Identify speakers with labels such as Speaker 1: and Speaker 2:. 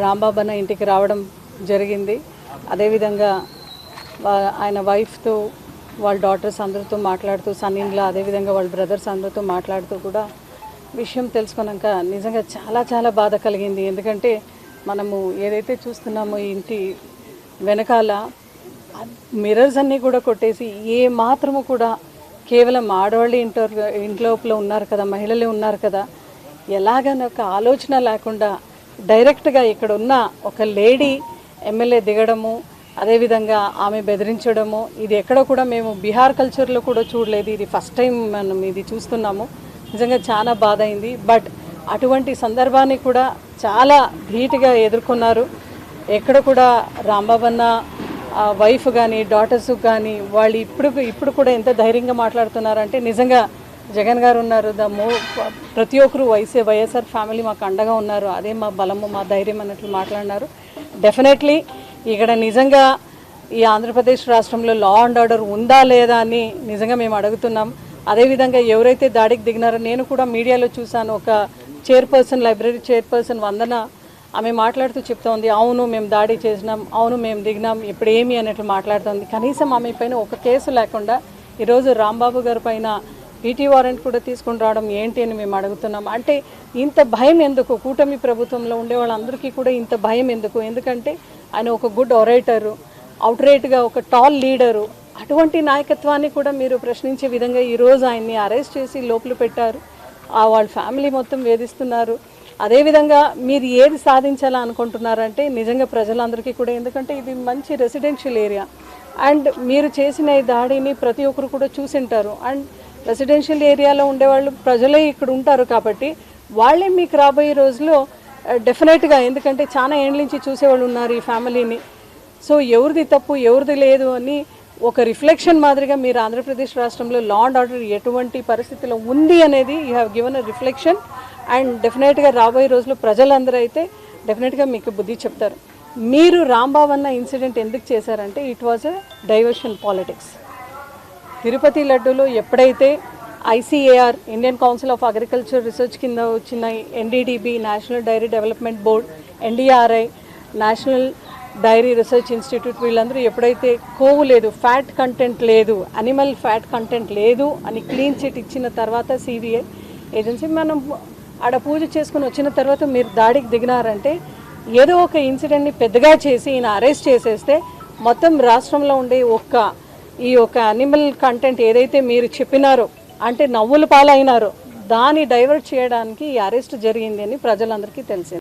Speaker 1: రాంబాబు అన్న ఇంటికి రావడం జరిగింది. అదేవిధంగా ఆయన వైఫ్తో వాళ్ళ డాటర్స్ అందరితో మాట్లాడుతూ సన్నీన్లా అదేవిధంగా వాళ్ళ బ్రదర్స్ అందరితో మాట్లాడుతూ కూడా విషయం తెలుసుకున్నాక నిజంగా చాలా చాలా బాధ కలిగింది. ఎందుకంటే మనము ఏదైతే చూస్తున్నామో ఇంటి వెనకాల మిర్రర్స్ అన్నీ కూడా కొట్టేసి ఏ మాత్రము కూడా కేవలం ఆడవాళ్ళు ఇంట్లోపల ఉన్నారు కదా, మహిళలే ఉన్నారు కదా, ఎలాగని ఒక ఆలోచన లేకుండా డైరెక్ట్గా ఇక్కడ ఉన్న ఒక లేడీ ఎమ్మెల్యే దిగడము, అదేవిధంగా ఆమె బెదిరించడము, ఇది ఎక్కడ కూడా మేము బీహార్ కల్చర్లో కూడా చూడలేదు. ఇది ఫస్ట్ టైం మనం ఇది చూస్తున్నాము. నిజంగా చాలా బాధ అయింది. బట్ అటువంటి సందర్భాన్ని కూడా చాలా ధీటుగా ఎదుర్కొన్నారు. ఎక్కడ కూడా రాంబాబు అన్న వైఫ్ కానీ డాటర్స్ కానీ వాళ్ళు ఇప్పుడు కూడా ఎంత ధైర్యంగా మాట్లాడుతున్నారంటే నిజంగా జగన్ గారు ఉన్నారు, ప్రతి ఒక్కరు వైఎస్ఆర్ ఫ్యామిలీ మాకు అండగా ఉన్నారు, అదే మా బలము మా ధైర్యం అన్నట్లు మాట్లాడినారు. డెఫినెట్లీ ఇక్కడ నిజంగా ఈ ఆంధ్రప్రదేశ్ రాష్ట్రంలో లా అండ్ ఆర్డర్ ఉందా లేదా అని నిజంగా మేము అడుగుతున్నాం. అదేవిధంగా ఎవరైతే దాడికి దిగినారో నేను కూడా మీడియాలో చూశాను. ఒక చైర్పర్సన్, లైబ్రరీ చైర్పర్సన్ వందన, ఆమె మాట్లాడుతూ చెప్తా ఉంది, అవును మేము దాడి చేసినాం, అవును మేము దిగినాం, ఇప్పుడు ఏమి అన్నట్లు మాట్లాడుతుంది. కనీసం ఆమె పైన ఒక కేసు లేకుండా ఈరోజు రాంబాబు గారి పైన పీటీ వారెంట్ కూడా తీసుకుని రావడం ఏంటి అని మేము అడుగుతున్నాం. అంటే ఇంత భయం ఎందుకు? కూటమి ప్రభుత్వంలో ఉండే వాళ్ళందరికీ కూడా ఇంత భయం ఎందుకు? ఎందుకంటే ఆయన ఒక గుడ్ ఒరేటరు, అవుట్రైట్గా ఒక టాల్ లీడరు. అటువంటి నాయకత్వాన్ని కూడా మీరు ప్రశ్నించే విధంగా ఈరోజు ఆయన్ని అరెస్ట్ చేసి లోపల పెట్టారు. వాళ్ళ ఫ్యామిలీ మొత్తం వేధిస్తున్నారు. అదేవిధంగా మీరు ఏది సాధించాలా అనుకుంటున్నారంటే నిజంగా ప్రజలందరికీ కూడా, ఎందుకంటే ఇది మంచి రెసిడెన్షియల్ ఏరియా అండ్ మీరు చేసిన ఈ దాడిని ప్రతి ఒక్కరు కూడా చూసింటారు. అండ్ రెసిడెన్షియల్ ఏరియాలో ఉండేవాళ్ళు ప్రజలే ఇక్కడ ఉంటారు కాబట్టి వాళ్ళే మీకు రాబోయే రోజుల్లో డెఫినెట్గా, ఎందుకంటే చాలా ఏళ్ళ నుంచి చూసేవాళ్ళు ఉన్నారు ఈ ఫ్యామిలీని. సో ఎవరిది తప్పు ఎవరిది లేదు అని ఒక రిఫ్లెక్షన్ మాదిరిగా మీరు ఆంధ్రప్రదేశ్ రాష్ట్రంలో లా అండ్ ఆర్డర్ ఎటువంటి పరిస్థితిలో ఉంది అనేది you have given a reflection. And డెఫినెట్గా రాబోయే రోజుల్లో ప్రజలందరూ అయితే డెఫినెట్గా మీకు బుద్ధి చెప్తారు. మీరు రాంబాబు అన్న ఇన్సిడెంట్ ఎందుకు చేశారంటే it was a diversion politics. Tirupati లడ్డూలో ఎప్పుడైతే ICAR, Indian council of agriculture research కింద వచ్చిన NDDB, national dairy development board, NDRI, national dairy research institute, వీళ్ళందరూ ఎప్పుడైతే కొవ్వు లేదు, ఫ్యాట్ కంటెంట్ లేదు, అనిమల్ ఫ్యాట్ కంటెంట్ లేదు అని క్లీన్ చిట్ ఇచ్చిన తర్వాత CBI ఏజెన్సీ మనం ఆడ పూజ చేసుకుని వచ్చిన తర్వాత మీరు దాడికి దిగినారంటే ఏదో ఒక ఇన్సిడెంట్ని పెద్దగా చేసి ఈయన అరెస్ట్ చేసేస్తే మొత్తం రాష్ట్రంలో ఉండే ఈ అనిమల్ కంటెంట్ ఏదైతే మీరు చెప్పినారో అంటే నవ్వుల పాలైనారో దాన్ని డైవర్ట్ చేయడానికి ఈ అరెస్ట్ జరిగింది అని ప్రజలందరికీ తెలిసింది.